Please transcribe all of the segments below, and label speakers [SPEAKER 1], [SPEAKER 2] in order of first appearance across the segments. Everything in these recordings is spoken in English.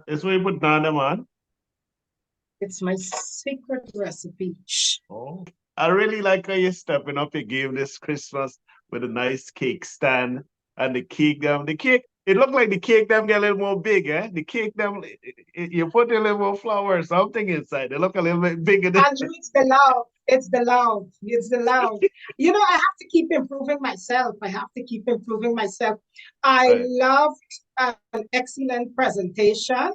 [SPEAKER 1] It's what you put on them on.
[SPEAKER 2] It's my secret recipe. Shh.
[SPEAKER 1] Oh, I really like how you're stepping up your game this Christmas with a nice cake stand and the cake, it looked like the cake them get a little more big, eh? The cake them, you put a little more flour or something inside. They look a little bit bigger than
[SPEAKER 2] Andrew, it's the love. It's the love. It's the love. You know, I have to keep improving myself. I have to keep improving myself. I
[SPEAKER 1] right.
[SPEAKER 2] loved an excellent presentation.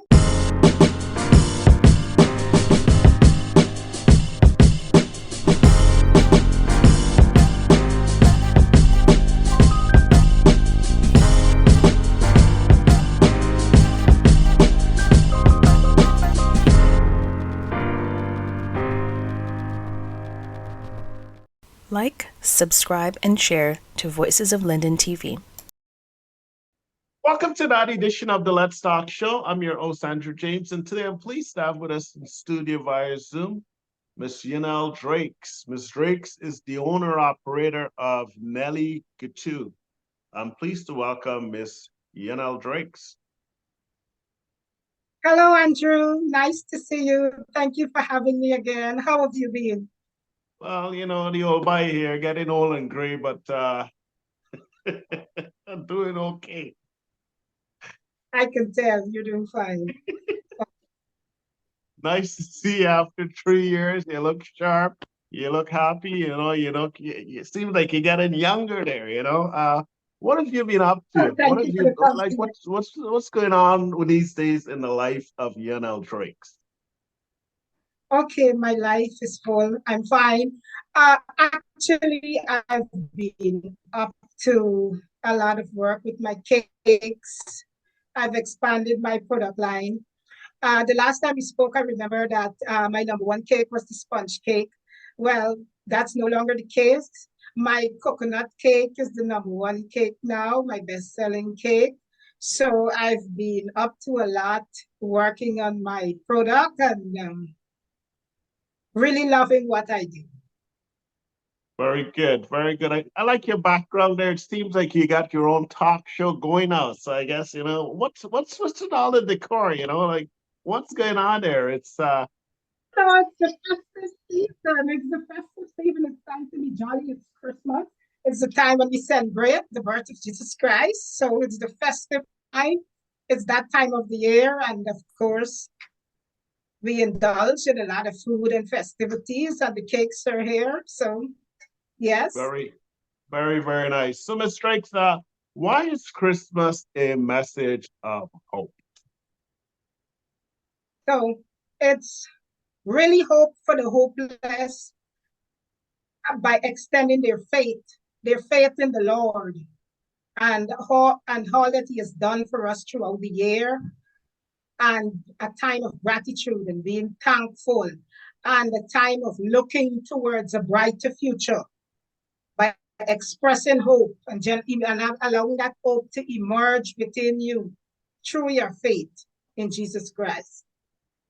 [SPEAKER 3] Like, subscribe, and share to Voices of Linden TV.
[SPEAKER 1] Welcome to that edition of the Let's Talk Show. I'm your host, Andrew James, and today I'm pleased to have with us in studio via Zoom, Miss Yonelle Drakes. Miss Drakes is the owner-operator of Nelle Gateau. I'm pleased to welcome Miss Yonelle Drakes.
[SPEAKER 2] Hello, Andrew. Nice to see you. Thank you for having me again. How have you been?
[SPEAKER 1] Well, you know, the old boy here, getting old and gray, but I'm doing okay.
[SPEAKER 2] I can tell you're doing fine.
[SPEAKER 1] Nice to see you after 3 years. You look sharp. You look happy. You seem like you're getting younger there. What have you been up
[SPEAKER 2] Oh,
[SPEAKER 1] to? What
[SPEAKER 2] thank
[SPEAKER 1] have
[SPEAKER 2] you for
[SPEAKER 1] you
[SPEAKER 2] the
[SPEAKER 1] like?
[SPEAKER 2] compliment.
[SPEAKER 1] What's going on with these days in the life of Yonelle Drakes?
[SPEAKER 2] Okay, my life is full. I'm fine. Actually, I've been up to a lot of work with my cakes. I've expanded my product line. The last time we spoke, I remember that my number one cake was the sponge cake. Well, that's no longer the case. My coconut cake is the number one cake now, my best-selling cake. So I've been up to a lot working on my product and really loving what I do.
[SPEAKER 1] Very good, very good. I like your background there. It seems like you got your own talk show going now. So I guess what's with all the decor. Like what's going on there?
[SPEAKER 2] So it's the festive season. It's the festive season. It's time to be jolly. It's Christmas. It's the time when we celebrate the birth of Jesus Christ. So it's the festive time. It's that time of the year. And of course, we indulge in a lot of food and festivities, and the cakes are here. So, yes.
[SPEAKER 1] very, very, very nice. So, Ms. Strikes, why is Christmas a message of hope?
[SPEAKER 2] So it's really hope for the hopeless by extending their faith in the Lord, and all that He has done for us throughout the year, and a time of gratitude and being thankful, and a time of looking towards a brighter future by expressing hope and allowing that hope to emerge within you through your faith in Jesus Christ.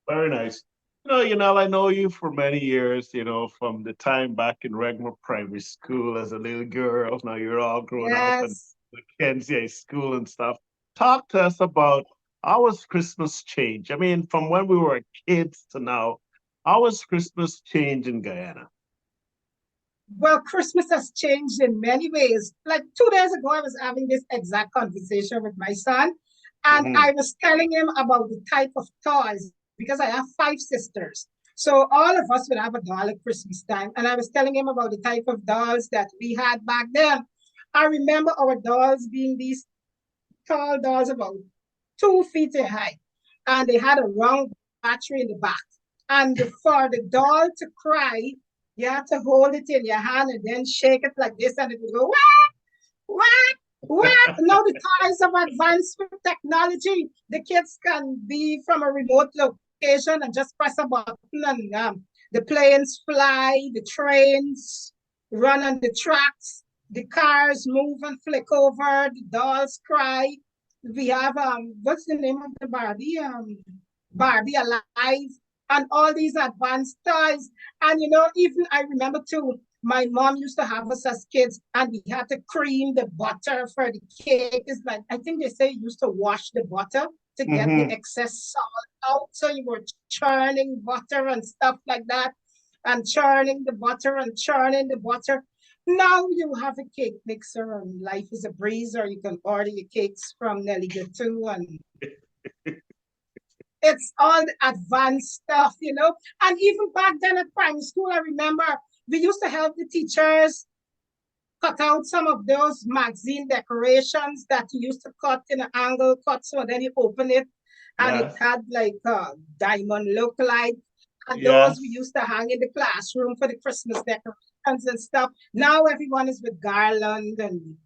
[SPEAKER 1] Very nice. I know you for many years, from the time back in regular primary school as a little girl. Now you're all grown up and
[SPEAKER 2] Yes.
[SPEAKER 1] Mackenzie school and stuff. Talk to us about how has Christmas changed? I mean, from when we were kids to now, how has Christmas changed in Guyana?
[SPEAKER 2] Well, Christmas has changed in many ways. Like 2 days ago, I was having this exact conversation with my son, and
[SPEAKER 1] Hmm.
[SPEAKER 2] I was telling him about the type of toys because I have 5 sisters. So all of us would have a doll at Christmas time. And I was telling him about the type of dolls that we had back then. I remember our dolls being these tall dolls about 2 feet in height, and they had a round battery in the back. And for the doll to cry, you have to hold it in your hand and then shake it like this, and it would go, what, what? Now the toys have advanced with technology. The kids can be from a remote location and just press a button, and the planes fly, the trains run on the tracks, the cars move and flick over, the dolls cry. We have what's the name of the Barbie? Barbie Alive, and all these advanced toys. And even I remember too, My mom used to have us as kids, and we had to cream the butter for the cake. It's like, I think they say you used to wash the butter to get the
[SPEAKER 1] Mm-hmm.
[SPEAKER 2] excess salt out. So you were churning butter and stuff like that, and churning the butter and churning the butter. Now you have a cake mixer and life is a breeze, or you can order your cakes from Nelle Gateau, and it's all the advanced stuff, you know. And even back then at primary school, I remember we used to help the teachers cut out some of those magazine decorations that you used to cut in an angle cut, so then you open it and it
[SPEAKER 1] Yes.
[SPEAKER 2] had like a diamond look like. And those we
[SPEAKER 1] Yes.
[SPEAKER 2] used to hang in the classroom for the Christmas decorations and stuff. Now everyone is with garland and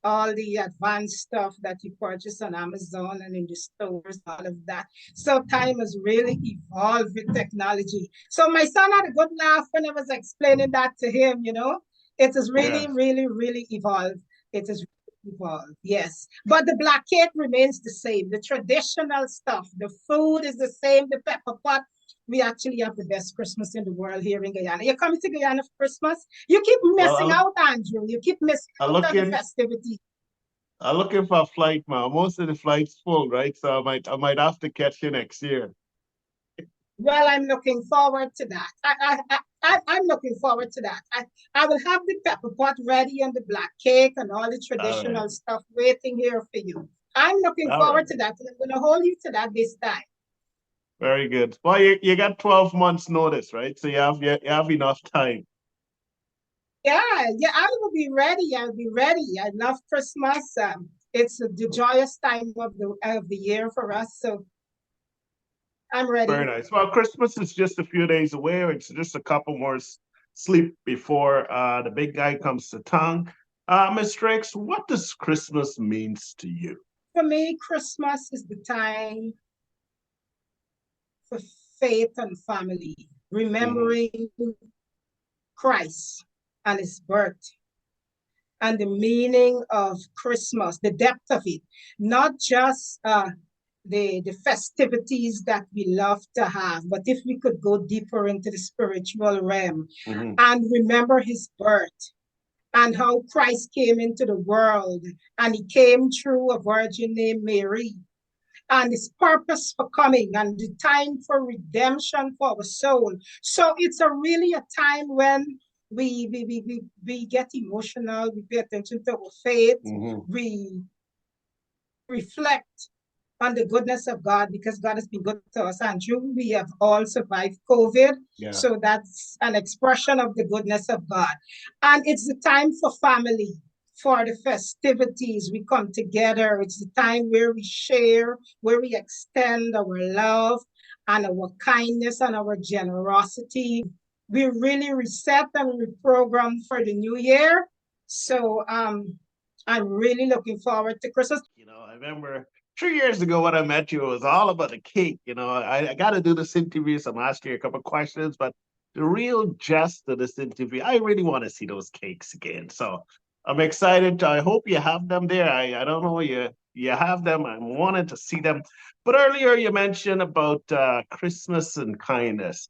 [SPEAKER 2] all the advanced stuff that you purchase on Amazon and in the stores, all of that. So time has really evolved with technology. So my son had a good laugh when I was explaining that to him, you know. It has really,
[SPEAKER 1] Yes.
[SPEAKER 2] really, really evolved. It has evolved, yes. But the black cake remains the same. The traditional stuff, the food is the same, the pepper pot. We actually have the best Christmas in the world here in Guyana. You're coming to Guyana for Christmas? You keep
[SPEAKER 1] Well,
[SPEAKER 2] missing out, Andrew. You keep missing
[SPEAKER 1] I
[SPEAKER 2] out
[SPEAKER 1] look
[SPEAKER 2] on the
[SPEAKER 1] in.
[SPEAKER 2] festivities.
[SPEAKER 1] I'm looking for a flight now. Most of the flights full, right? So I might have to catch you next year.
[SPEAKER 2] Well, I'm looking forward to that. I'm looking forward to that. I will have the pepper pot ready and the black cake and all the
[SPEAKER 1] All right.
[SPEAKER 2] traditional stuff waiting here for you. I'm looking
[SPEAKER 1] All
[SPEAKER 2] forward
[SPEAKER 1] right.
[SPEAKER 2] to that, and I'm going to hold you to that this time.
[SPEAKER 1] Very good. Well, you got 12 months notice, right? So you have enough time.
[SPEAKER 2] Yeah, yeah, I will be ready. I'll be ready. I love Christmas. It's the joyous time of the year for us, so I'm
[SPEAKER 1] Very
[SPEAKER 2] ready.
[SPEAKER 1] nice. Well, Christmas is just a few days away. It's just a couple more sleep before the big guy comes to town. Miss Drakes, what does Christmas means to you?
[SPEAKER 2] For me, Christmas is the time for faith and family,
[SPEAKER 1] Mhm.
[SPEAKER 2] remembering Christ and his birth and the meaning of Christmas, the depth of it, not just the festivities that we love to have, but if we could go deeper into the spiritual realm
[SPEAKER 1] Mhm.
[SPEAKER 2] and remember his birth and how Christ came into the world and he came through a virgin named Mary and his purpose for coming and the time for redemption for our soul. So it's a really a time when we get emotional, we pay attention to our faith,
[SPEAKER 1] Mhm.
[SPEAKER 2] we reflect on the goodness of God because God has been good to us. And true, we have all survived COVID.
[SPEAKER 1] Yeah.
[SPEAKER 2] So that's an expression of the goodness of God. And it's the time for family, for the festivities. We come together. It's the time where we share, where we extend our love and our kindness and our generosity. We really reset and reprogram for the new year. So I'm really looking forward to Christmas.
[SPEAKER 1] I remember 3 years ago when I met you, it was all about the cake. I got to do this interview, so I'm asking you a couple of questions, but the real gist of this interview, I really want to see those cakes again. So I'm excited. I hope you have them there. I don't know you have them. I'm wanting to see them. But earlier you mentioned about Christmas and kindness.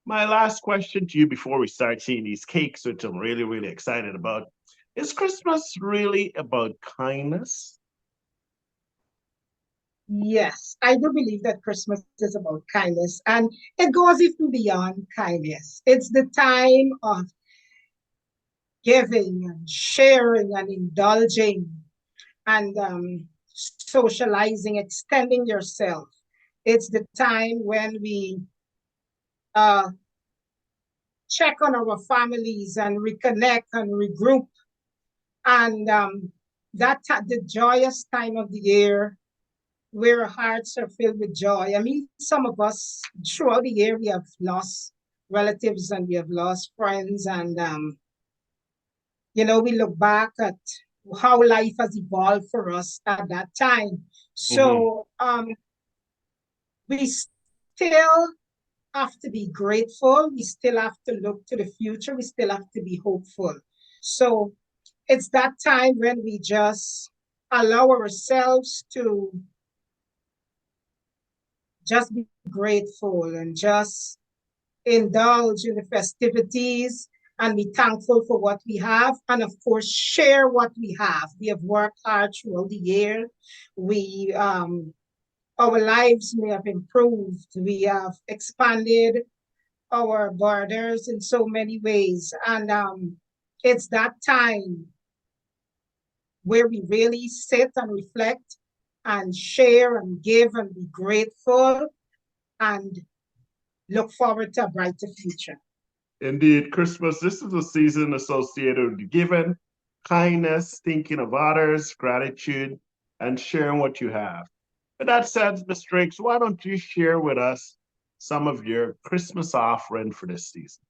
[SPEAKER 1] My last question to you before we start seeing these cakes, which I'm really, really excited about, is Christmas really about kindness?
[SPEAKER 2] Yes, I do believe that Christmas is about kindness and it goes even beyond kindness. It's the time of giving and sharing and indulging and socializing, extending yourself. It's the time when we uh, check on our families and reconnect and regroup. And the joyous time of the year where our hearts are filled with joy. I mean, some of us throughout the year we have lost relatives and we have lost friends, and we look back at how life has evolved for us at that time.
[SPEAKER 1] Hmm.
[SPEAKER 2] So we still have to be grateful. We still have to look to the future. We still have to be hopeful. So it's that time when we just allow ourselves to just be grateful and just indulge in the festivities and be thankful for what we have, and of course, share what we have. We have worked hard throughout the year. We our lives may have improved. We have expanded our borders in so many ways, and it's that time where we really sit and reflect and share and give and be grateful and look forward to a brighter future.
[SPEAKER 1] Indeed, Christmas, this is a season associated with giving, kindness, thinking of others, gratitude, and sharing what you have. With that said, Ms. Drakes, why don't you share with us some of your Christmas offering for this season?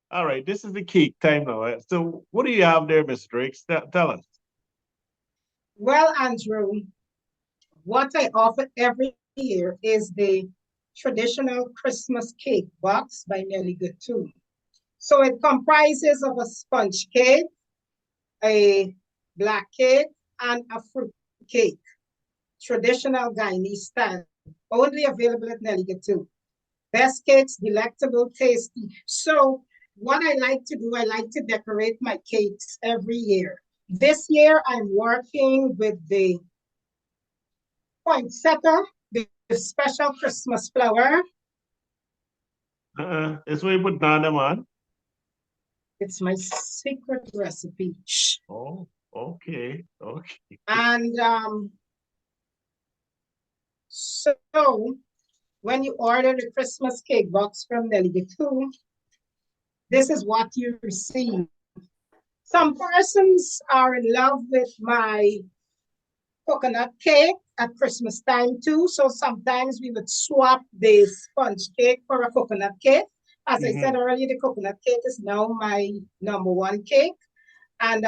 [SPEAKER 1] All right, this is the cake time now. So what do you have there, Ms. Drakes? Tell us.
[SPEAKER 2] Well, Andrew, what I offer every year is the traditional Christmas cake box by Nelle Gateau. So it comprises of a sponge cake, a black cake, and a fruit cake. Traditional Guyanese style, only available at Nelle Gateau. Best cakes, delectable, tasty. So what I like to do, I like to decorate my cakes every year. This year, I'm working with the poinsettia, the special Christmas flower.
[SPEAKER 1] Is we put none on?
[SPEAKER 2] It's my secret recipe.
[SPEAKER 1] Oh, okay, okay.
[SPEAKER 2] And so when you order the Christmas cake box from Nelle Gateau, this is what you receive. Some persons are in love with my coconut cake at Christmas time too. So sometimes we would swap the sponge cake for a coconut cake. As I said earlier, the coconut cake is now my #1 cake. And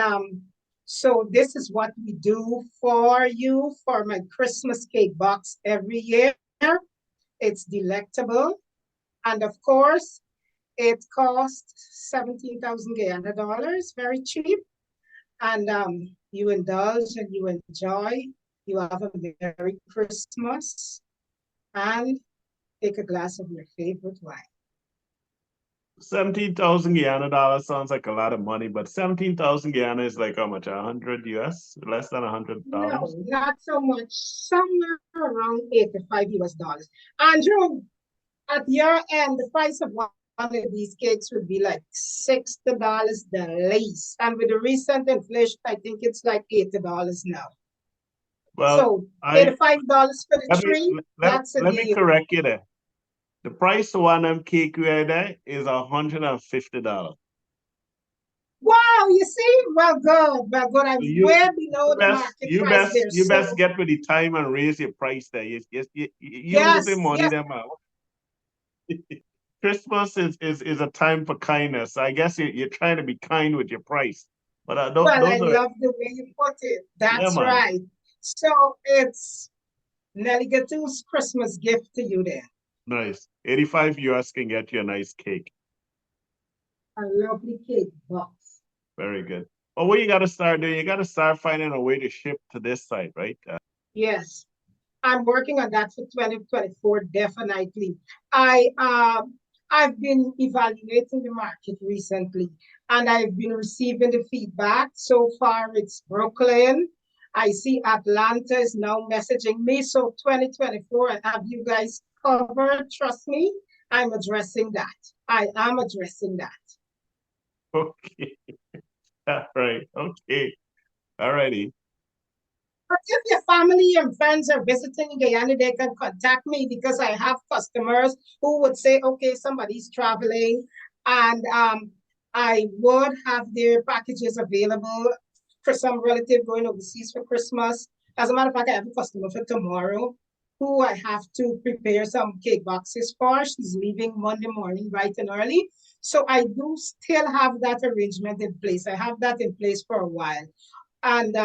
[SPEAKER 2] so this is what we do for you for my Christmas cake box every year. It's delectable. And of course, it costs 17,000 Guyana dollars, very cheap. And you indulge and you enjoy. You have a Merry Christmas and take a glass of your favorite wine.
[SPEAKER 1] 17,000 Guyana dollars sounds like a lot of money, but 17,000 Guyana is like how much? 100 US? Less than $100?
[SPEAKER 2] No, not so much. Somewhere around 85 US dollars. Andrew, at your end, the price of one of these cakes would be like $60 the least. And with the recent inflation, I think it's like $80 now.
[SPEAKER 1] Well,
[SPEAKER 2] so $85 for the
[SPEAKER 1] let
[SPEAKER 2] tree,
[SPEAKER 1] me,
[SPEAKER 2] that's a
[SPEAKER 1] let me
[SPEAKER 2] deal.
[SPEAKER 1] correct you there. The price of one of them cake we had there is $150.
[SPEAKER 2] Wow, you see? Well, good. I'm way below the market price there.
[SPEAKER 1] You best get with the time and raise your price there. You
[SPEAKER 2] Yes,
[SPEAKER 1] losing money
[SPEAKER 2] yes.
[SPEAKER 1] there, man. Christmas is a time for kindness. I guess you're trying to be kind with your price. But
[SPEAKER 2] Well, I
[SPEAKER 1] those are
[SPEAKER 2] love the way you put it. That's
[SPEAKER 1] man.
[SPEAKER 2] right. So it's Nelle Gato's Christmas gift to you there.
[SPEAKER 1] Nice. 85 US can get you a nice cake.
[SPEAKER 2] A lovely cake box.
[SPEAKER 1] Very good. Well, what you got to start doing, you got to start finding a way to ship to this site, right?
[SPEAKER 2] Yes, I'm working on that for 2024, definitely. I've been evaluating the market recently, and I've been receiving the feedback. So far, it's Brooklyn. I see Atlanta is now messaging me. So 2024, I have you guys covered. Trust me, I'm addressing that. I am addressing that.
[SPEAKER 1] Okay. All right. Okay. All righty.
[SPEAKER 2] But if your family and friends are visiting Guyana, they can contact me because I have customers who would say, okay, somebody's traveling, and I would have their packages available for some relative going overseas for Christmas. As a matter of fact, I have a customer for tomorrow who I have to prepare some cake boxes for. She's leaving Monday morning bright and early. So I do still have that arrangement in place. I have that in place for a while. And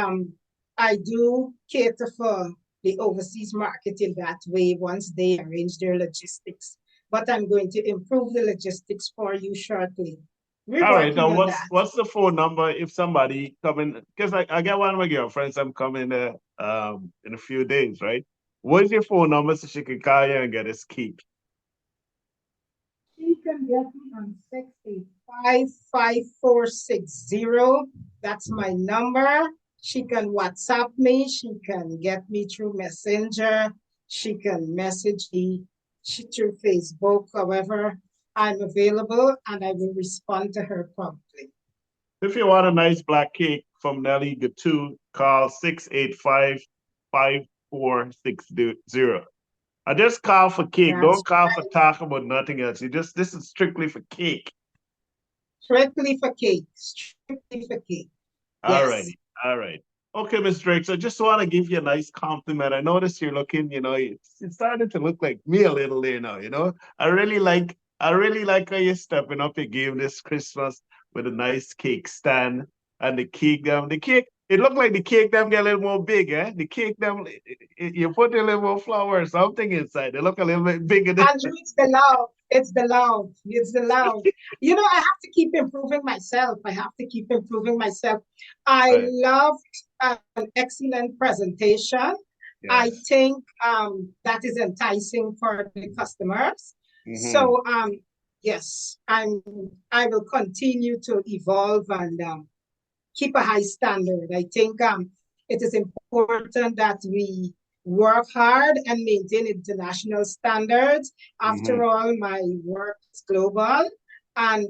[SPEAKER 2] I do cater for the overseas market in that way once they arrange their logistics. But I'm going to improve the logistics for you shortly. We're
[SPEAKER 1] All right.
[SPEAKER 2] working
[SPEAKER 1] Now,
[SPEAKER 2] on that.
[SPEAKER 1] what's the phone number if somebody coming? Because I get one of my girlfriends. I'm coming there in a few days, right? What's your phone number so she can call you and get a cake?
[SPEAKER 2] She can get me on 685-5460. That's my number. She can WhatsApp me. She can get me through Messenger. She can message me through Facebook. However, I'm available and I will respond to her promptly.
[SPEAKER 1] If you want a nice black cake from Nelle Gateau, call 685-5460. I just call for cake.
[SPEAKER 2] That's
[SPEAKER 1] Don't call
[SPEAKER 2] right.
[SPEAKER 1] for talk about nothing else. This is strictly for cake.
[SPEAKER 2] Strictly for cake. Strictly for cake.
[SPEAKER 1] All
[SPEAKER 2] Yes.
[SPEAKER 1] righty. All right. Okay, Miss Drakes, I just want to give you a nice compliment. I noticed you're looking, it's starting to look like me a little there now, I really like how you're stepping up your game this Christmas with a nice cake stand and the cake it looked like the cake them get a little more big, eh? The cake them you put a little more flour or something inside. They look a little bit bigger than
[SPEAKER 2] Andrew, it's the love. It's the love. It's the love. I have to keep improving myself. I have to keep improving myself. I
[SPEAKER 1] Right.
[SPEAKER 2] love an excellent presentation. I
[SPEAKER 1] Yes.
[SPEAKER 2] think that is enticing for the customers.
[SPEAKER 1] Mhm.
[SPEAKER 2] So yes, I will continue to evolve and keep a high standard. I think it is important that we work hard and maintain international standards. After all, my work is global, and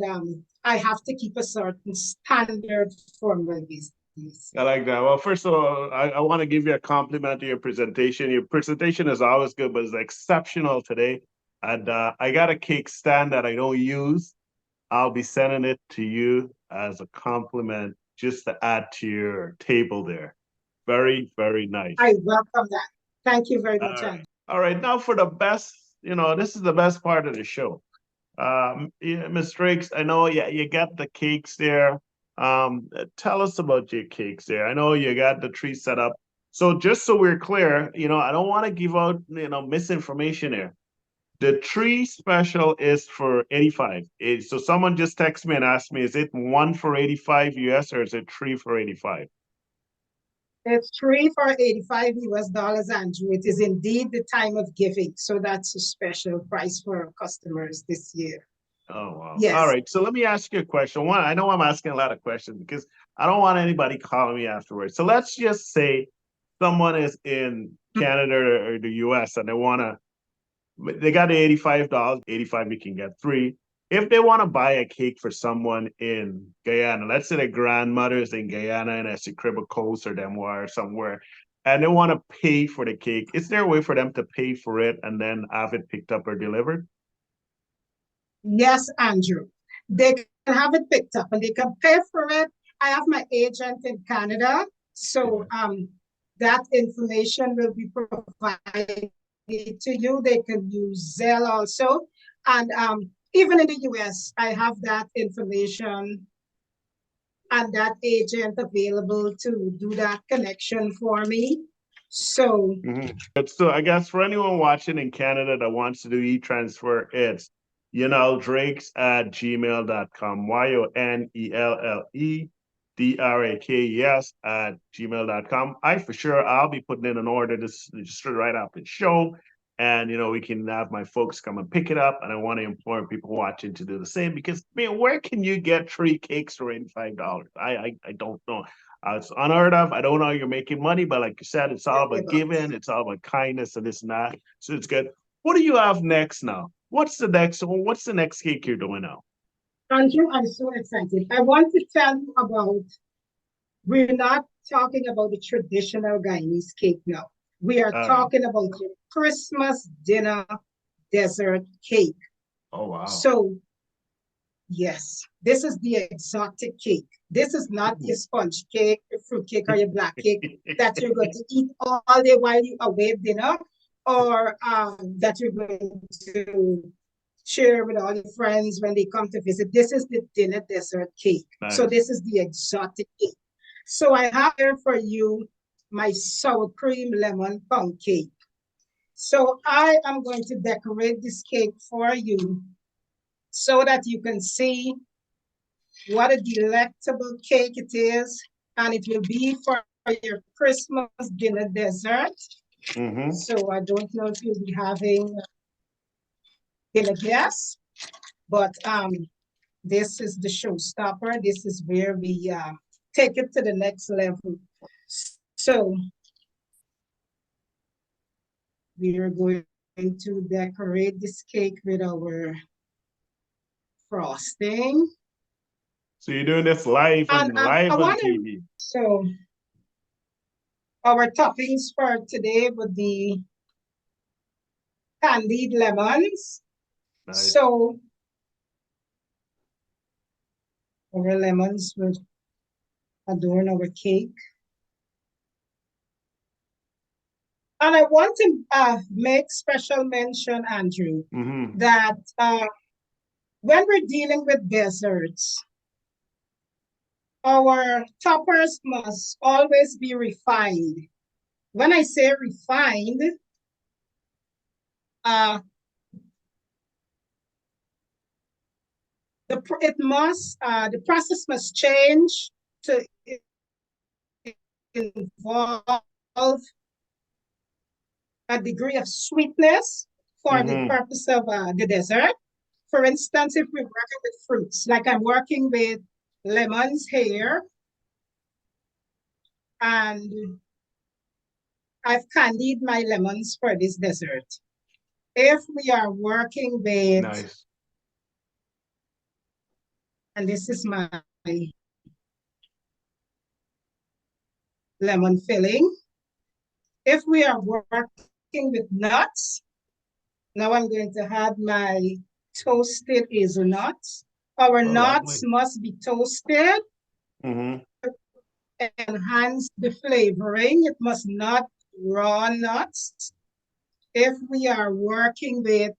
[SPEAKER 2] I have to keep a certain standard for my business.
[SPEAKER 1] I like that. Well, first of all, I want to give you a compliment to your presentation. Your presentation is always good, but it's exceptional today. And I got a cake stand that I don't use. I'll be sending it to you as a compliment just to add to your table there. Very, very nice.
[SPEAKER 2] I welcome that. Thank you very much,
[SPEAKER 1] All right.
[SPEAKER 2] Andrew.
[SPEAKER 1] All right. Now for the best, this is the best part of the show. Ms. Drakes, I know you got the cakes there. Tell us about your cakes there. I know you got the tree set up. So just so we're clear, I don't want to give out, misinformation here. The tree special is for 85. So someone just texted me and asked me, is it one for 85 US or is it three for 85?
[SPEAKER 2] It's three for $85 US, Andrew. It is indeed the time of giving. So that's a special price for our customers this year.
[SPEAKER 1] Oh, wow.
[SPEAKER 2] Yes.
[SPEAKER 1] All right. So let me ask you a question. One, I know I'm asking a lot of questions because I don't want anybody calling me afterwards. So let's just say someone is in Canada or the US and they got the $85, 85, you can get three. If they want to buy a cake for someone in Guyana, let's say their grandmother's in Guyana and Essequibo Coast or Demoir or somewhere, and they want to pay for the cake, is there a way for them to pay for it and then have it picked up or delivered?
[SPEAKER 2] Yes, Andrew. They can have it picked up and they can pay for it. I have my agent in Canada, so that information will be provided to you. They can use Zelle also. And even in the US, I have that information and that agent available to do that connection for me. So,
[SPEAKER 1] So I guess for anyone watching in Canada that wants to do e-transfer, it's Yonelle Drakes at gmail.com. YONELLE at gmail.com. For sure I'll be putting in an order just right after the show. And we can have my folks come and pick it up. And I want to implore people watching to do the same because where can you get 3 cakes for $85? I don't know. It's unheard of. I don't know how you're making money, but like you said, it's all about giving. It's all about kindness and this and that. So it's good. What do you have next now? What's the next cake you're doing now?
[SPEAKER 2] Andrew, I'm so excited. I want to tell you about, we're not talking about the traditional Guyanese cake now. We are talking about your Christmas dinner dessert cake.
[SPEAKER 1] Oh, wow.
[SPEAKER 2] So, yes, this is the exotic cake. This is not your sponge cake, your fruit cake, or your black cake that you're going to eat all day while you await dinner, or that you're going to share with all your friends when they come to visit. This is the dinner dessert cake. Nice. So this is the exotic cake. So I have here for you my sour cream lemon pound cake. So I am going to decorate this cake for you so that you can see what a delectable cake it is. And it will be for your Christmas dinner dessert. So I don't know if you'll be having dinner guests, But this is the showstopper. This is where we take it to the next level. So we are going to decorate this cake with our frosting.
[SPEAKER 1] So you're doing this live
[SPEAKER 2] And
[SPEAKER 1] live on TV.
[SPEAKER 2] So our toppings for today would be candied lemons.
[SPEAKER 1] Nice.
[SPEAKER 2] So our lemons would adorn our cake. And I want to make special mention, Andrew, that when we're dealing with desserts, our toppers must always be refined. When I say refined, the process must change to involve a degree of sweetness for the purpose of the dessert. For instance, if we're working with fruits, like I'm working with lemons here, and I've candied my lemons for this dessert. If we are working with,
[SPEAKER 1] nice.
[SPEAKER 2] And this is my lemon filling. If we are working with nuts, now I'm going to add my toasted hazelnuts. Our nuts must be toasted. Enhance the flavoring. It must not raw nuts. If we are working with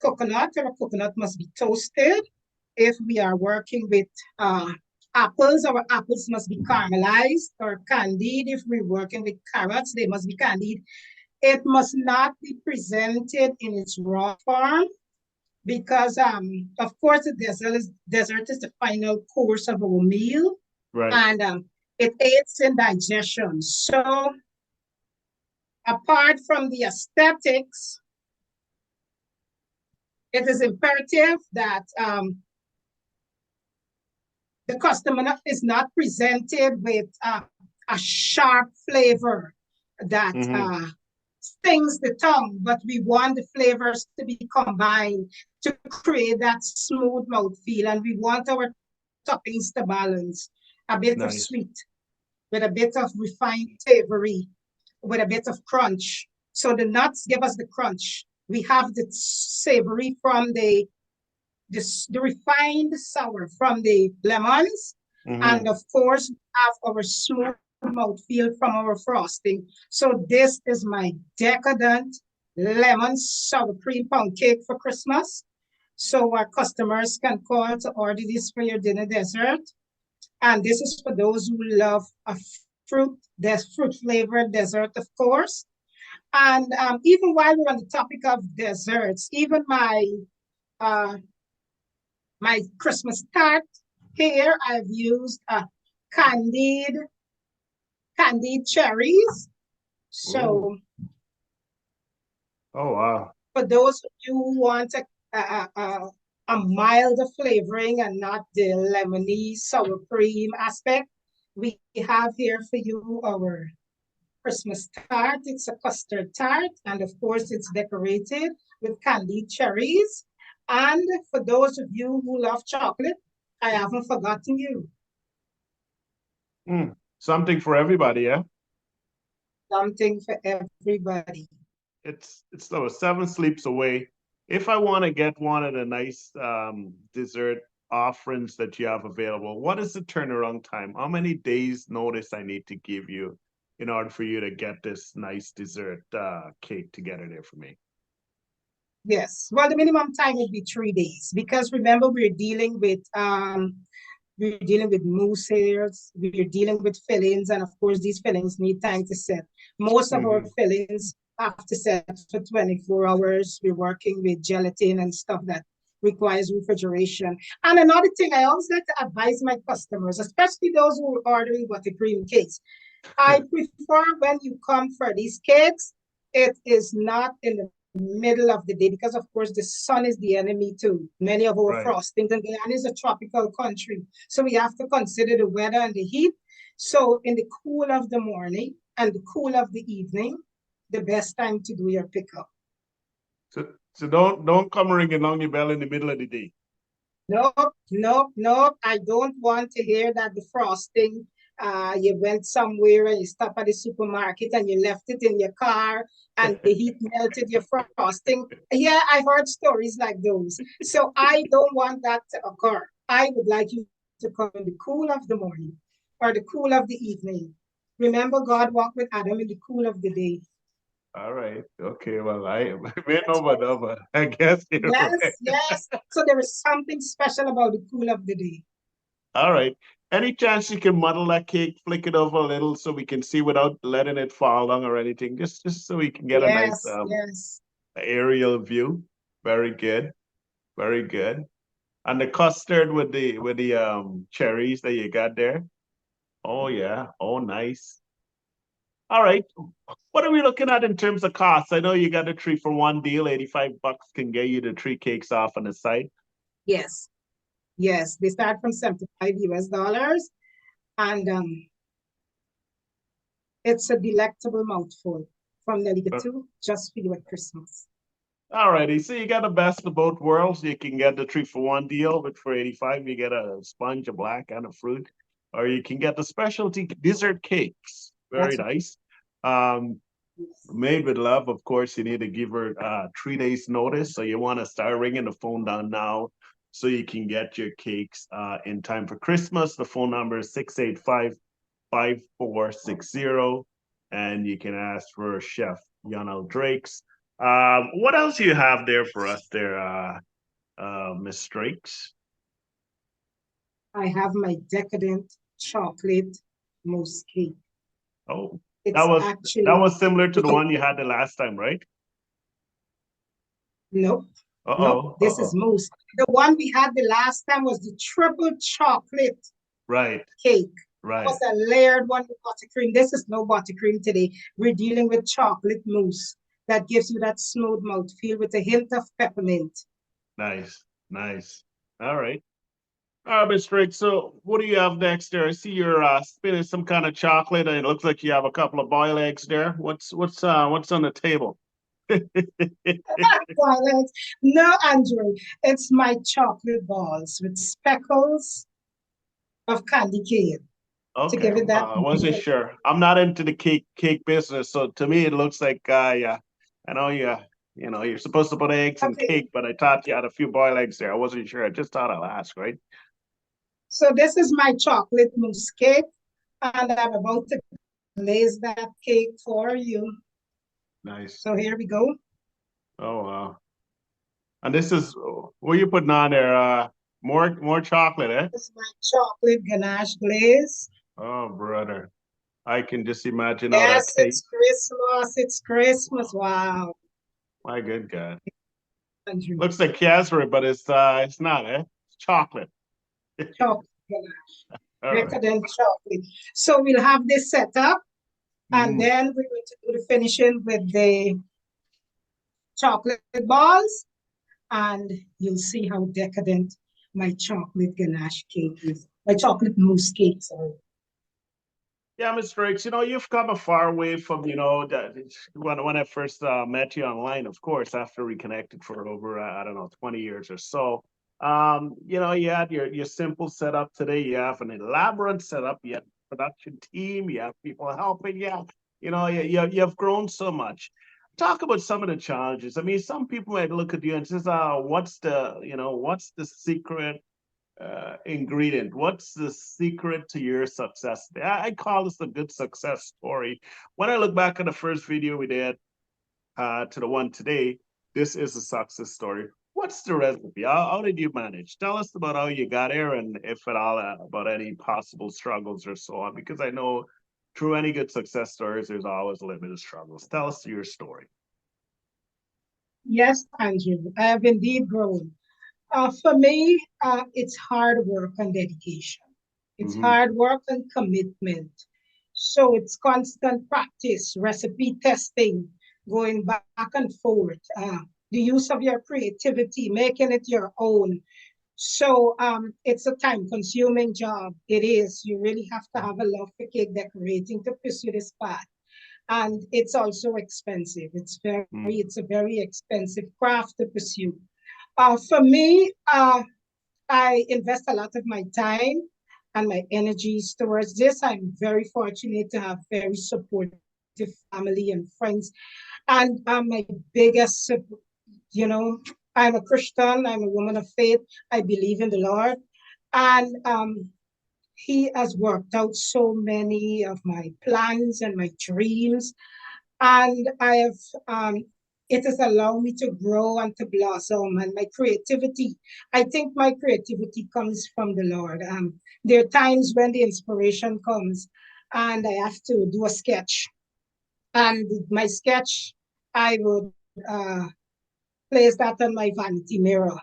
[SPEAKER 2] coconut, our coconut must be toasted. If we are working with apples, our apples must be caramelized or candied. If we're working with carrots, they must be candied. It must not be presented in its raw form because, of course, the dessert is the final course of our meal.
[SPEAKER 1] Right.
[SPEAKER 2] And it aids in digestion. So apart from the aesthetics, it is imperative that the customer is not presented with a sharp flavor that stings the tongue, but we want the flavors to be combined to create that smooth mouthfeel. And we want our toppings to balance a bit of sweet with a bit of refined savory, with a bit of crunch. So the nuts give us the crunch. We have the savory from the refined sour from the lemons. And of course, we have our smooth mouthfeel from our frosting. So this is my decadent lemon sour cream pound cake for Christmas. So our customers can call to order this for your dinner dessert. And this is for those who love a fruit-flavored dessert, of course. And even while we're on the topic of desserts, even my Christmas tart here, I've used candied cherries. So,
[SPEAKER 1] oh wow!
[SPEAKER 2] For those of you who want a milder flavoring and not the lemony sour cream aspect, we have here for you our Christmas tart. It's a custard tart, and of course, it's decorated with candied cherries. And for those of you who love chocolate, I haven't forgotten you.
[SPEAKER 1] Something for everybody, yeah?
[SPEAKER 2] Something for everybody.
[SPEAKER 1] It's though 7 sleeps away. If I want to get one of the nice dessert offerings that you have available, what is the turnaround time? How many days notice I need to give you in order for you to get this nice dessert cake together there for me?
[SPEAKER 2] Yes, well, the minimum time would be 3 days because remember we're dealing with mousses, we're dealing with fillings, and of course these fillings need time to set. Most of our fillings have to set for 24 hours. We're working with gelatin and stuff that requires refrigeration. And another thing I always like to advise my customers, especially those who are ordering buttercream cakes, I prefer when you come for these cakes, it is not in the middle of the day, because of course the sun is the enemy to many of our
[SPEAKER 1] Right.
[SPEAKER 2] frostings, and Guyana is a tropical country. So we have to consider the weather and the heat. So in the cool of the morning and the cool of the evening, the best time to do your pickup.
[SPEAKER 1] So don't come ringing on your bell in the middle of the day.
[SPEAKER 2] Nope, nope, nope. I don't want to hear that the frosting, you went somewhere and you stopped at the supermarket and you left it in your car and the heat melted your frosting. Yeah, I heard stories like those. So I don't want that to occur. I would like you to come in the cool of the morning or the cool of the evening. Remember, God walked with Adam in the cool of the day.
[SPEAKER 1] All right. Okay. Well, I may
[SPEAKER 2] That's
[SPEAKER 1] know,
[SPEAKER 2] right.
[SPEAKER 1] but I guess you're right.
[SPEAKER 2] Yes, yes. So there is something special about the cool of the day.
[SPEAKER 1] All right. Any chance you can muddle that cake, flick it over a little so we can see without letting it fall down or anything, just so we can get a nice
[SPEAKER 2] Yes, yes.
[SPEAKER 1] aerial view. Very good. Very good. And the custard with the cherries that you got there. Oh yeah. Oh nice. All right. What are we looking at in terms of costs? I know you got a 3-for-1 deal. 85 bucks can get you the 3 cakes off on the site.
[SPEAKER 2] Yes, yes. They start from 75 US dollars, and it's a delectable mouthful from Nelle Gateau just for you at Christmas.
[SPEAKER 1] All righty. So you got the best of both worlds. You can get the 3-for-1 deal, but for 85, you get a sponge, a black, and a fruit. Or you can get the specialty dessert cakes. Very
[SPEAKER 2] That's
[SPEAKER 1] nice. Um,
[SPEAKER 2] right.
[SPEAKER 1] made with love, of course, you need to give her 3 days notice. So you want to start ringing the phone down now so you can get your cakes in time for Christmas. The phone number is 685-5460. And you can ask for Chef Yonelle Drakes. What else do you have there for us there, Miss Drakes?
[SPEAKER 2] I have my decadent chocolate mousse cake.
[SPEAKER 1] Oh, that
[SPEAKER 2] It's
[SPEAKER 1] was that
[SPEAKER 2] actually,
[SPEAKER 1] was similar to the one you had the last time, right?
[SPEAKER 2] nope, nope,
[SPEAKER 1] Uh-oh,
[SPEAKER 2] this is
[SPEAKER 1] uh-oh.
[SPEAKER 2] mousse. The one we had the last time was the triple chocolate
[SPEAKER 1] Right,
[SPEAKER 2] cake. That
[SPEAKER 1] right.
[SPEAKER 2] was a layered one with buttercream. This is no buttercream today. We're dealing with chocolate mousse that gives you that smooth mouthfeel with a hint of peppermint.
[SPEAKER 1] Nice, nice. All right. All right, Miss Drake. So what do you have next there? I see you're spinning some kind of chocolate, and it looks like you have a couple of boiled eggs there. What's on the table?
[SPEAKER 2] Violet. No, Andrew, it's my chocolate balls with speckles of candy cane to
[SPEAKER 1] Okay,
[SPEAKER 2] give it that
[SPEAKER 1] I wasn't sure. I'm not into the cake business, so to me it looks like yeah. I know you're supposed to put eggs in
[SPEAKER 2] okay.
[SPEAKER 1] cake, but I thought you had a few boiled eggs there. I wasn't sure. I just thought I'll ask, right?
[SPEAKER 2] So this is my chocolate mousse cake, and I'm about to glaze that cake for you.
[SPEAKER 1] Nice.
[SPEAKER 2] So here we go.
[SPEAKER 1] Oh wow. And this is what are you putting on there? More chocolate, eh?
[SPEAKER 2] This is my chocolate ganache glaze.
[SPEAKER 1] Oh brother. I can just imagine how that
[SPEAKER 2] Yes, it's
[SPEAKER 1] tastes.
[SPEAKER 2] Christmas. It's Christmas. Wow.
[SPEAKER 1] My good God.
[SPEAKER 2] Andrew,
[SPEAKER 1] Looks like raspberry, but it's not, eh? It's chocolate.
[SPEAKER 2] chocolate ganache,
[SPEAKER 1] All right.
[SPEAKER 2] decadent chocolate. So we'll have this set up, and
[SPEAKER 1] Mm.
[SPEAKER 2] then we're going to do the finishing with the chocolate balls, and you'll see how decadent my chocolate ganache cake is. My chocolate mousse cake, sorry.
[SPEAKER 1] Yeah, Mr. Drakes, you've come a far way from, when I first met you online, of course, after we connected for over, I don't know, 20 years or so. You had your simple setup today. You have an elaborate setup. You have a production team. You have people helping you. You've grown so much. Talk about some of the challenges. I mean, some people might look at you and says, what's the secret ingredient? What's the secret to your success? I call this a good success story. When I look back at the first video we did to the one today, this is a success story. What's the recipe? How did you manage? Tell us about how you got here and if at all about any possible struggles or so on, because I know through any good success stories, there's always limited struggles. Tell us your story.
[SPEAKER 2] Yes, Andrew, I have indeed grown. For me, it's hard work and dedication. It's
[SPEAKER 1] Hmm.
[SPEAKER 2] hard work and commitment. So it's constant practice, recipe testing, going back and forth, the use of your creativity, making it your own. So it's a time-consuming job. It is. You really have to have a love for cake decorating to pursue this path. And it's also expensive. It's a very expensive craft to pursue. For me, I invest a lot of my time and my energies towards this. I'm very fortunate to have very supportive family and friends. And my biggest, you know, I'm a Christian, I'm a woman of faith, I believe in the Lord. And He has worked out so many of my plans and my dreams. And it has allowed me to grow and to blossom and my creativity. I think my creativity comes from the Lord. There are times when the inspiration comes and I have to do a sketch. And my sketch, I would place that on my vanity mirror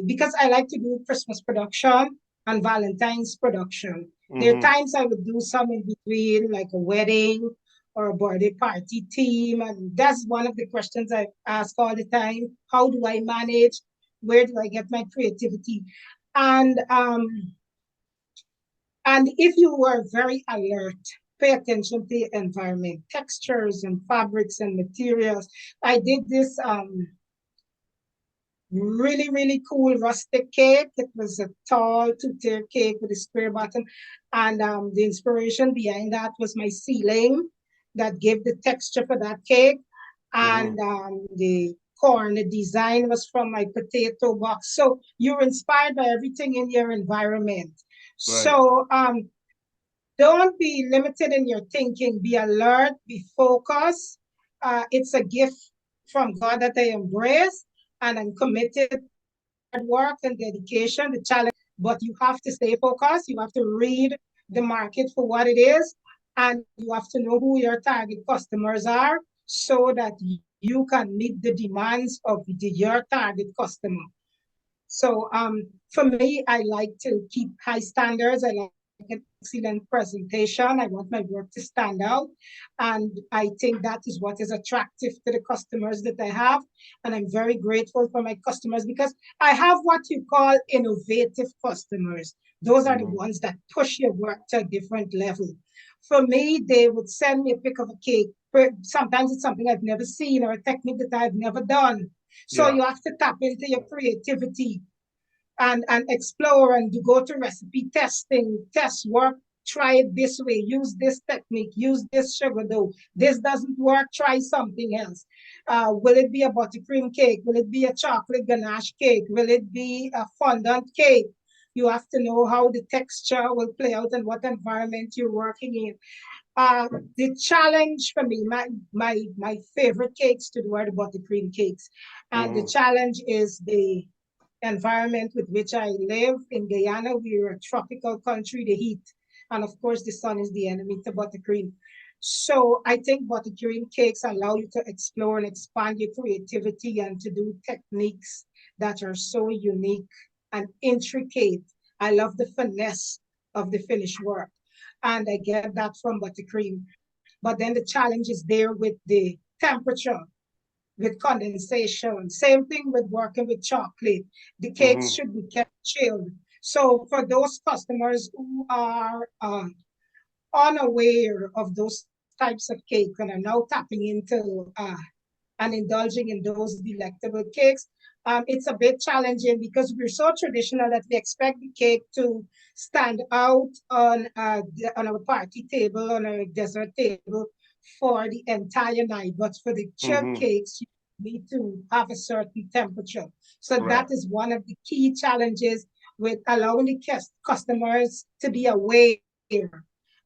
[SPEAKER 2] because I like to do Christmas production and Valentine's production. There are times I would do some in between, like a wedding or a birthday party theme. And that's one of the questions I ask all the time. How do I manage? Where do I get my creativity? And and if you were very alert, pay attention to the environment, textures and fabrics and materials. I did this really, really cool rustic cake. It was a tall two-tier cake with a square bottom. And the inspiration behind that was my ceiling that gave the texture for that cake. And the corn, the design was from my potato box. So you're inspired by everything in your environment. Right. So don't be limited in your thinking. Be alert, be focused. It's a gift from God that I embrace, and I'm committed to hard work and dedication, the challenge. But you have to stay focused. You have to read the market for what it is, and you have to know who your target customers are so that you can meet the demands of your target customer. So for me, I like to keep high standards. I like an excellent presentation. I want my work to stand out. And I think that is what is attractive to the customers that I have. And I'm very grateful for my customers because I have what you call innovative customers. Those are the ones that push your work to a different level. For me, they would send me a pic of a cake. Sometimes it's something I've never seen or a technique that I've never done. So you have to tap into your creativity and explore and go to recipe testing, test work, try it this way, use this technique, use this sugar dough. This doesn't work, try something else. Will it be a buttercream cake? Will it be a chocolate ganache cake? Will it be a fondant cake? You have to know how the texture will play out and what environment you're working in. The challenge for me, my favorite cakes to do are the buttercream cakes. And the challenge is the environment with which I live. In Guyana, we're a tropical country, the heat. And of course, the sun is the enemy to buttercream. So I think buttercream cakes allow you to explore and expand your creativity and to do techniques that are so unique and intricate. I love the finesse of the finished work. And I get that from buttercream. But then the challenge is there with the temperature, with condensation. Same thing with working with chocolate. The cakes should be kept chilled. So for those customers who are unaware of those types of cake and are now tapping into and indulging in those delectable cakes, it's a bit challenging because we're so traditional that we expect the cake to stand out on our party table, on our dessert table for the entire night. But for the chilled cakes, you need to have a certain temperature. So that is one of the key challenges with allowing the customers to be aware.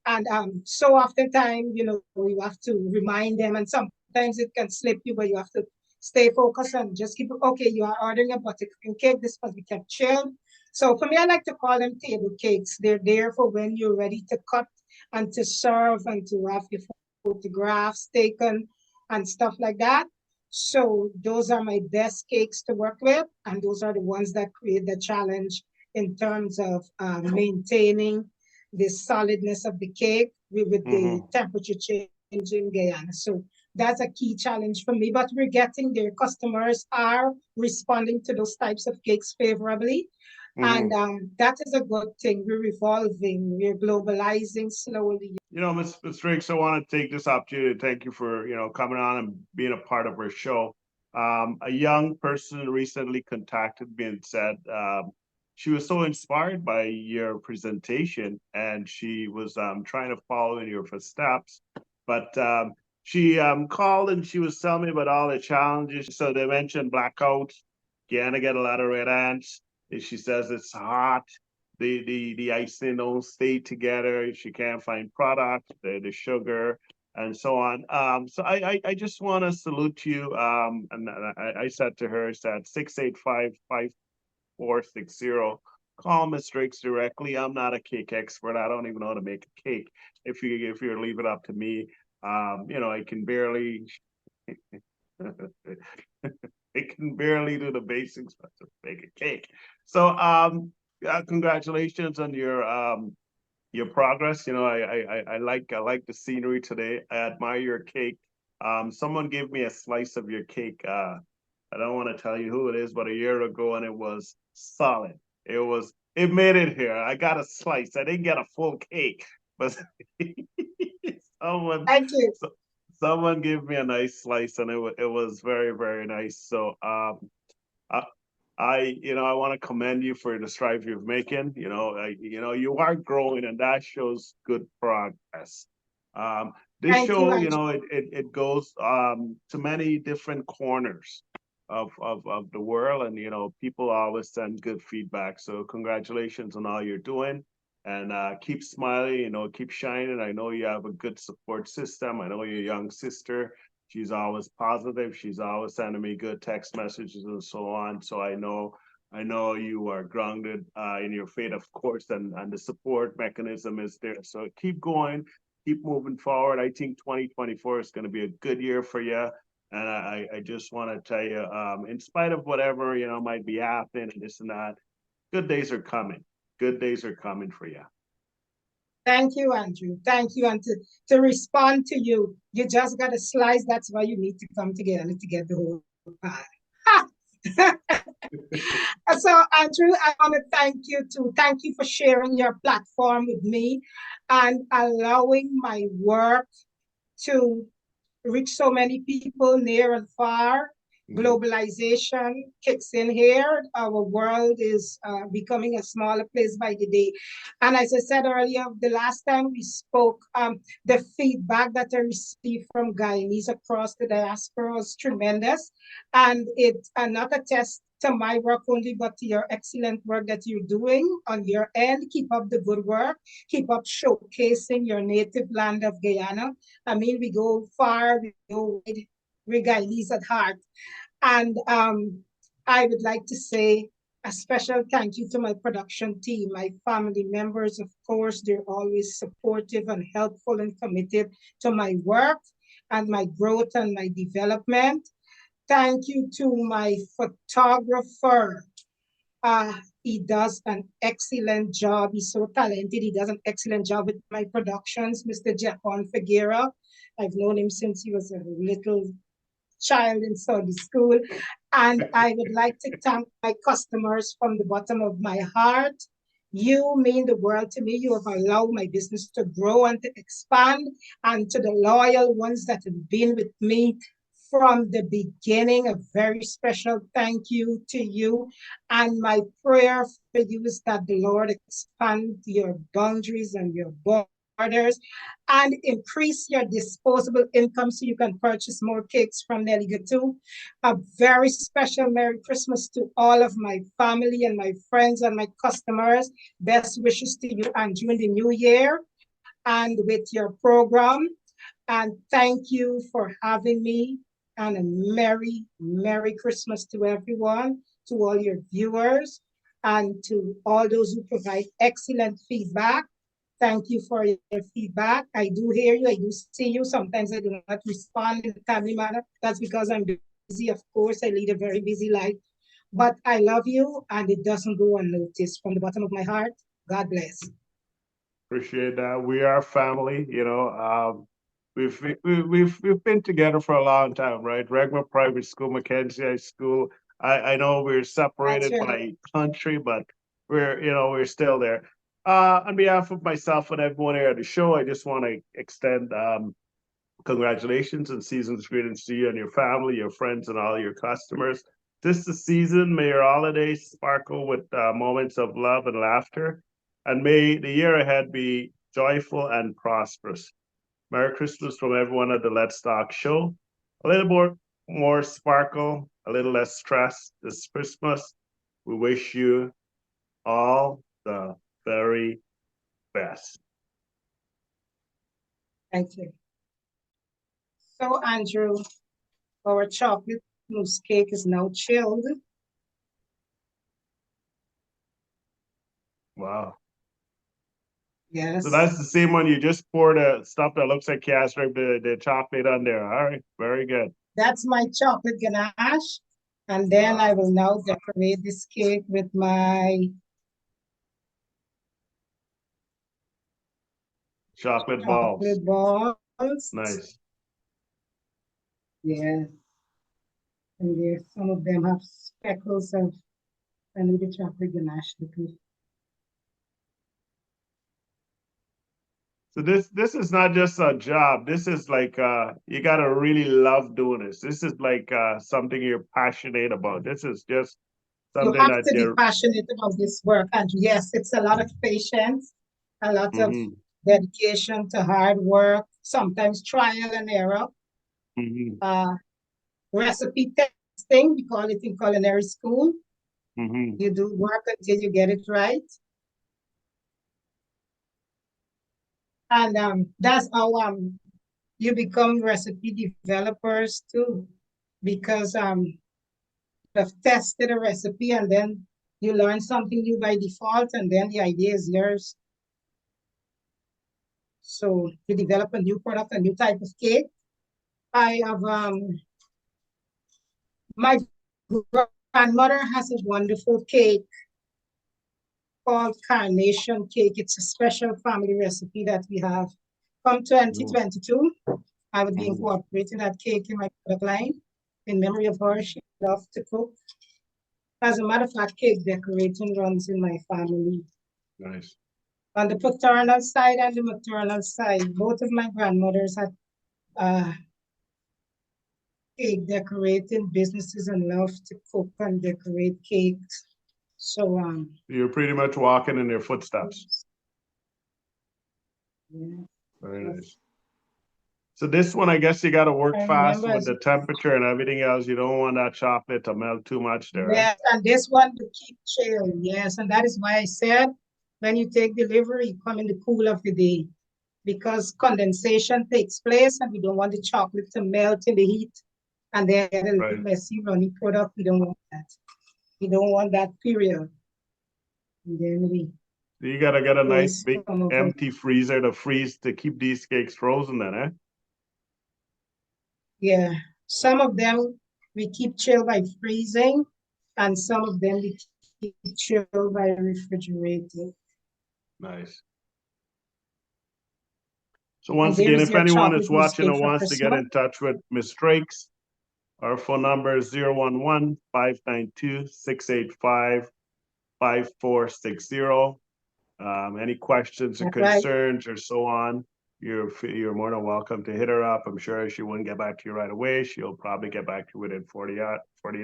[SPEAKER 2] And so oftentimes, you have to remind them, and sometimes it can slip you, but you have to stay focused and just keep, okay, you are ordering a buttercream cake, this must be kept chilled. So for me, I like to call them table cakes. They're there for when you're ready to cut and to serve and to have your photographs taken and stuff like that. So those are my best cakes to work with, and those are the ones that create the challenge in terms of maintaining the solidness of the cake with the temperature change in Guyana. So That's a key challenge for me, but we're getting there. Customers are responding to those types of cakes favorably. And that is a good thing. We're evolving, we're globalizing slowly.
[SPEAKER 1] You know, Ms. Drakes, I want to take this opportunity to thank you for, coming on and being a part of our show. A young person recently contacted me and said she was so inspired by your presentation and she was trying to follow in your footsteps. But she called and she was telling me about all the challenges. So they mentioned blackouts. Gonna get a lot of red ants. And she says it's hot. The icing don't stay together. She can't find product, the sugar, and so on. So I just want to salute you. And I said to her, I said 685-5460. Call Miss Drakes directly. I'm not a cake expert. I don't even know how to make a cake. If you leave it up to me, I can barely I can barely do the basics, but to make a cake. So congratulations on your progress. I like the scenery today. I admire your cake. Someone gave me a slice of your cake. I don't want to tell you who it is, but a year ago, and it was solid. It made it here. I got a slice. I didn't get a full cake, but someone
[SPEAKER 2] Thank you.
[SPEAKER 1] someone gave me a nice slice, and it was very, very nice. So I, I want to commend you for the strive you're making. You are growing, and that shows good progress. This
[SPEAKER 2] Thank you,
[SPEAKER 1] show,
[SPEAKER 2] Andrew.
[SPEAKER 1] it goes to many different corners of the world, and people always send good feedback. So congratulations on all you're doing, and keep smiling. Keep shining. I know you have a good support system. I know your young sister. She's always positive. She's always sending me good text messages and so on. So I know you are grounded in your faith, of course, and the support mechanism is there. So keep going, keep moving forward. I think 2024 is going to be a good year for you. And I just want to tell you, in spite of whatever, might be happening and this and that, good days are coming. Good days are coming for you.
[SPEAKER 2] Thank you, Andrew. Thank you. And to respond to you, you just got a slice. That's why you need to come together to get the whole pie. So, Andrew, I want to thank you for sharing your platform with me and allowing my work to reach so many people near and far. Globalization kicks in here. Our world is becoming a smaller place by the day. And as I said earlier, the last time we spoke, the feedback that I received from Guyanese across the diaspora was tremendous. And it's not a test to my work only, but to your excellent work that you're doing on your end. Keep up the good work. Keep up showcasing your native land of Guyana. I mean, we go far, we go wide, we're Guyanese at heart. And I would like to say a special thank you to my production team, my family members, of course. They're always supportive and helpful and committed to my work and my growth and my development. Thank you to my photographer. He does an excellent job. He's so talented. He does an excellent job with my productions, Mr. Japon Figuera. I've known him since he was a little child in Sunday school. And I would like to thank my customers from the bottom of my heart. You mean the world to me. You have allowed my business to grow and to expand. And to the loyal ones that have been with me from the beginning, a very special thank you to you. And my prayer for you is that the Lord expand your boundaries and your borders and increase your disposable income so you can purchase more cakes from Nelle Gateau. A very special Merry Christmas to all of my family and my friends and my customers. Best wishes to you, Andrew, in the new year and with your program. And thank you for having me. And a Merry, Merry Christmas to everyone, to all your viewers, and to all those who provide excellent feedback. Thank you for your feedback. I do hear you, I do see you. Sometimes I do not respond in a timely manner. That's because I'm busy. Of course, I lead a very busy life. But I love you, and it doesn't go unnoticed. From the bottom of my heart, God bless.
[SPEAKER 1] Appreciate that. We are family, We've been together for a long time, right? Regular private school, Mackenzie High School. I know we're
[SPEAKER 2] That's
[SPEAKER 1] separated
[SPEAKER 2] right.
[SPEAKER 1] by country, but we're still there. On behalf of myself and everyone here at the show, I just want to extend congratulations and season's greetings to you and your family, your friends, and all your customers. This the season. May your holidays sparkle with moments of love and laughter, and may the year ahead be joyful and prosperous. Merry Christmas from everyone at the Let's Talk Show. A little more sparkle, a little less stress this Christmas. We wish you all the very best.
[SPEAKER 2] Thank you. So, Andrew, our chocolate mousse cake is now chilled.
[SPEAKER 1] Wow.
[SPEAKER 2] Yes.
[SPEAKER 1] So that's the same one you just poured the stuff that looks like cast the chocolate on there. All right, very good.
[SPEAKER 2] That's my chocolate ganache. And then I will now decorate this cake with my
[SPEAKER 1] chocolate balls.
[SPEAKER 2] Chocolate balls.
[SPEAKER 1] Nice.
[SPEAKER 2] Yeah. And there, some of them have speckles of vanilla chocolate ganache.
[SPEAKER 1] So this is not just a job. This is like you gotta really love doing this. This is like something you're passionate about. This is just
[SPEAKER 2] You
[SPEAKER 1] something
[SPEAKER 2] have
[SPEAKER 1] that
[SPEAKER 2] to be
[SPEAKER 1] you're
[SPEAKER 2] passionate about this work. And yes, it's a lot of patience, a lot of dedication to hard work, sometimes trial and error. Recipe testing, we call it in culinary school. You do work until you get it right. And that's how you become recipe developers too, because you've tested a recipe and then you learn something new by default, and then the idea is yours. So you develop a new product, a new type of cake. I have my grandmother has a wonderful cake called carnation cake. It's a special family recipe that we have. From 2022, I would be incorporating that cake in my product line in memory of her. She loved to cook. As a matter of fact, cake decorating runs in my family.
[SPEAKER 1] Nice.
[SPEAKER 2] On the paternal side and the maternal side, both of my grandmothers had cake decorating businesses and love to cook and decorate cakes. So
[SPEAKER 1] you're pretty much walking in their footsteps.
[SPEAKER 2] Yeah.
[SPEAKER 1] Very nice. So this one, I guess you got to work fast with the
[SPEAKER 2] you
[SPEAKER 1] temperature and everything else. You don't want that chocolate to melt too much there.
[SPEAKER 2] Yes, and this one to keep chill. Yes, and that is why I said when you take delivery, come in the cool of the day, because condensation takes place and we don't want the chocolate to melt in the heat and then get a little messy runny product. We don't want that. We don't want that period. And then
[SPEAKER 1] you gotta get a nice big empty freezer to freeze to keep these cakes frozen then, eh?
[SPEAKER 2] Yeah, some of them we keep chill by freezing, and some of them we keep chill by refrigerating.
[SPEAKER 1] Nice. So once again, if anyone is watching or wants to get in touch with Ms. Drakes, our phone number is 011-592-685-5460. Any questions or concerns or so on, you're more than welcome to hit her up. I'm sure she wouldn't get back to you right away. She'll probably get back to you within 48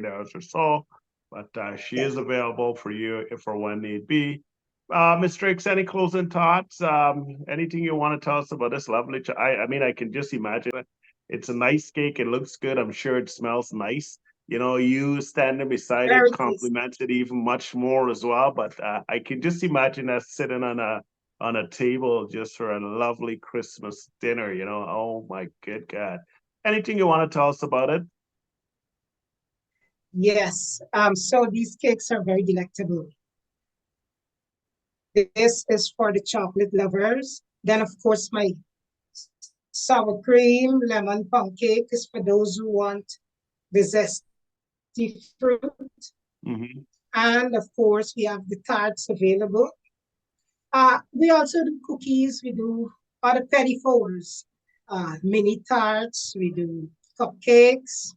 [SPEAKER 1] hours or so. But she is available for you if or when need be. Ms. Drakes, any closing thoughts? Anything you want to tell us about this lovely? I mean, I can just imagine it. It's a nice cake. It looks good. I'm sure it smells nice. You know, you standing beside it complements it even much more as well. But I can just imagine us sitting on a table just for a lovely Christmas dinner. You know, oh my good God! Anything you want to tell us about it?
[SPEAKER 2] Yes. So these cakes are very delectable. This is for the chocolate lovers. Then, of course, my sour cream lemon pound cake is for those who want the zesty fruit. And of course, we have the tarts available. We also do cookies. We do other petty fours. mini tarts, we do cupcakes.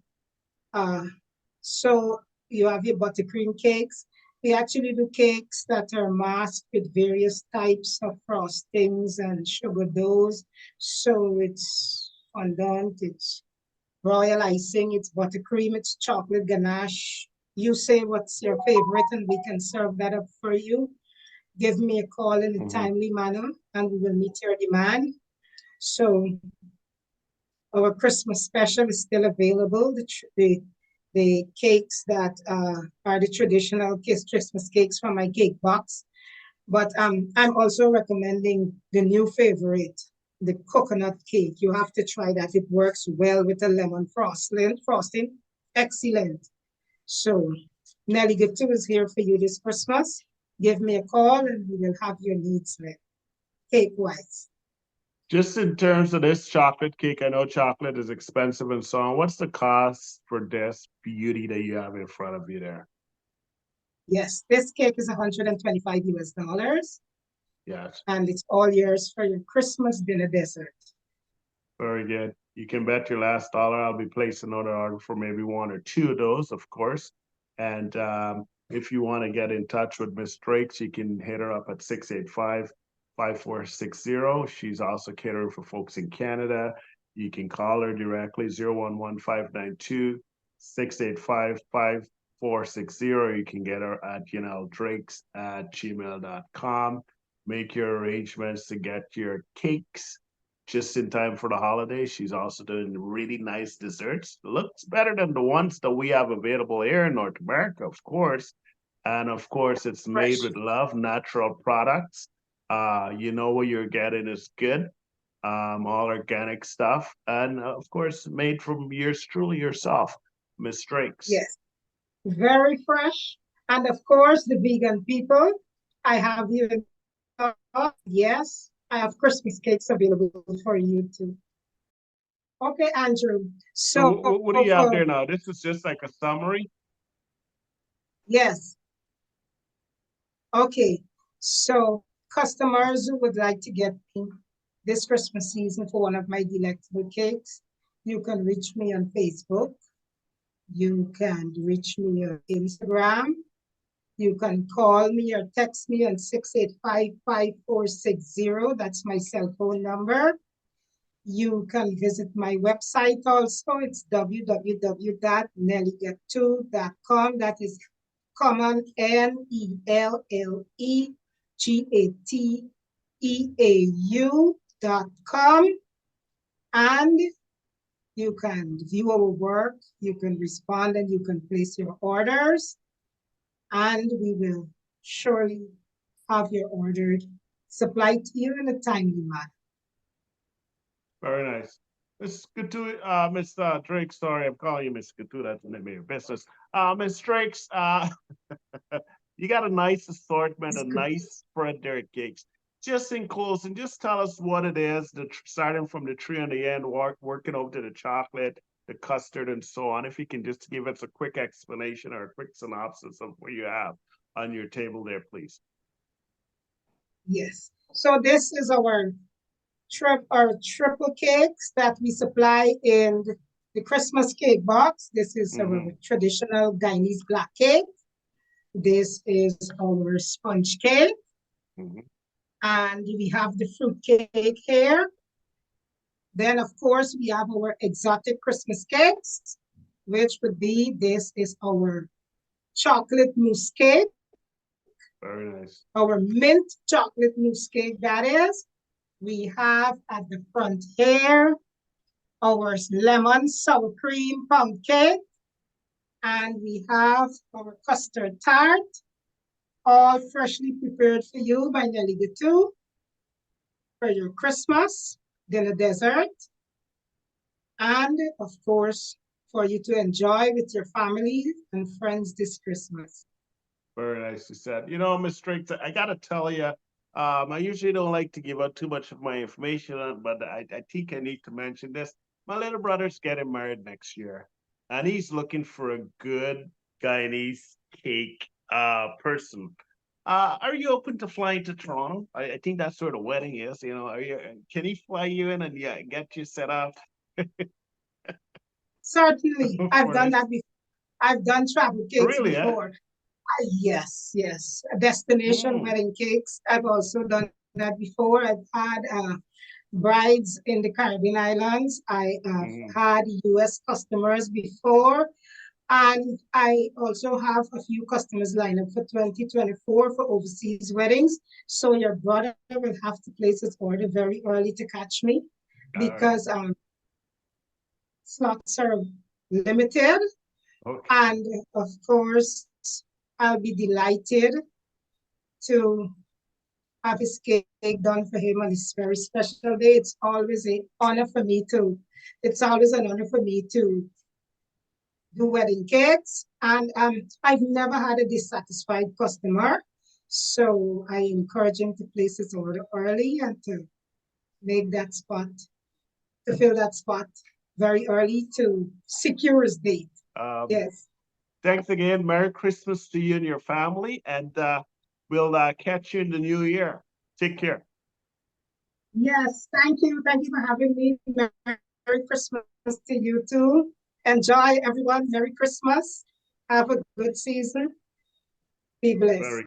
[SPEAKER 2] So you have your buttercream cakes. We actually do cakes that are masked with various types of frostings and sugar doughs. So it's fondant, it's royal icing, it's buttercream, it's chocolate ganache. You say what's your favorite and we can serve that up for you. Give me a call in a timely manner and we will meet your demand. So our Christmas special is still available. The cakes that are the traditional Christmas cakes from my cake box. But I'm also recommending the new favorite, the coconut cake. You have to try that. It works well with the lemon frosting. Excellent. So Nelle Gateau is here for you this Christmas. Give me a call and we will have your needs met, cake-wise.
[SPEAKER 1] Just in terms of this chocolate cake, I know chocolate is expensive and so on. What's the cost for this beauty that you have in front of you there?
[SPEAKER 2] Yes, this cake is 125 US dollars.
[SPEAKER 1] Yes.
[SPEAKER 2] And it's all yours for your Christmas dinner dessert.
[SPEAKER 1] Very good. You can bet your last dollar I'll be placing another order for maybe one or two of those, of course. And if you want to get in touch with Miss Drakes, you can hit her up at 685-5460. She's also catering for folks in Canada. You can call her directly, 011-592-685-5460. You can get her at YonelleDrakes@gmail.com. Make your arrangements to get your cakes just in time for the holidays. She's also doing really nice desserts. Looks better than the ones that we have available here in North America, of course. And of course, it's made with love, natural products. You know what you're getting is good. All organic stuff. And of course, made from yours truly yourself, Miss Drakes.
[SPEAKER 2] Yes, very fresh. And of course, the vegan people, I have you. Yes, I have Christmas cakes available for you too. Okay, Andrew.
[SPEAKER 1] So
[SPEAKER 2] So
[SPEAKER 1] what do you have there now? This is just like a summary.
[SPEAKER 2] yes. Okay. So customers who would like to get me this Christmas season for one of my delectable cakes, you can reach me on Facebook. You can reach me on Instagram. You can call me or text me on 685-5460. That's my cell phone number. You can visit my website also. It's www.nellegateau.com. That is common, NELLEGATEAU.com. And you can view our work, you can respond, and you can place your orders. And we will surely have your order supplied to you in a timely manner.
[SPEAKER 1] Very nice. Miss Gateau, Miss Drake, sorry, I'm calling you Miss Gateau, that's the name of your business. Miss Drakes, you got a nice assortment, a nice spread there at cakes. Just in closing, just tell us what it is, starting from the tree on the end, working over to the chocolate, the custard, and so on. If you can just give us a quick explanation or a quick synopsis of what you have on your table there, please.
[SPEAKER 2] Yes. So this is our triple cakes that we supply in the Christmas cake box. This is our traditional Guyanese black cake. This is our sponge cake. And we have the fruit cake here. Then, of course, we have our exotic Christmas cakes, which would be, this is our chocolate mousse cake.
[SPEAKER 1] Very nice.
[SPEAKER 2] Our mint chocolate mousse cake, that is. We have at the front here our lemon sour cream pound cake. And we have our custard tart, all freshly prepared for you by Nelle Gateau for your Christmas dinner dessert. And of course, for you to enjoy with your family and friends this Christmas.
[SPEAKER 1] Very nicely said. You know, Miss Drake, I gotta tell you, I usually don't like to give out too much of my information, but I think I need to mention this. My little brother's getting married next year, and he's looking for a good Guyanese cake person. Are you open to flying to Toronto? I think that's where the wedding is. You know, can he fly you in and yeah, get you set up
[SPEAKER 2] Certainly, I've
[SPEAKER 1] for
[SPEAKER 2] done
[SPEAKER 1] this?
[SPEAKER 2] that before. I've done travel cakes
[SPEAKER 1] Really, eh?
[SPEAKER 2] before. Yes, yes. Destination
[SPEAKER 1] Mm,
[SPEAKER 2] wedding cakes. I've also done that before. I've had brides in the Caribbean islands. I have
[SPEAKER 1] mm,
[SPEAKER 2] had US customers before. And I also have a few customers lined up for 2024 for overseas weddings. So your brother will have to place his order very early to catch me
[SPEAKER 1] all right.
[SPEAKER 2] because slots are limited.
[SPEAKER 1] Okay.
[SPEAKER 2] And of course, I'll be delighted to have his cake done for him on this very special day. It's always an honor for me to, it's always an honor for me to do wedding cakes. And I've never had a dissatisfied customer. So I encourage him to place his order early and to make that spot, to fill that spot very early to secure his date.
[SPEAKER 1] Um,
[SPEAKER 2] Yes.
[SPEAKER 1] Thanks again. Merry Christmas to you and your family, and we'll catch you in the new year. Take care.
[SPEAKER 2] Yes, thank you. Thank you for having me. Merry Christmas to you too. Enjoy, everyone. Merry Christmas. Have a good season. Be blessed.
[SPEAKER 1] Very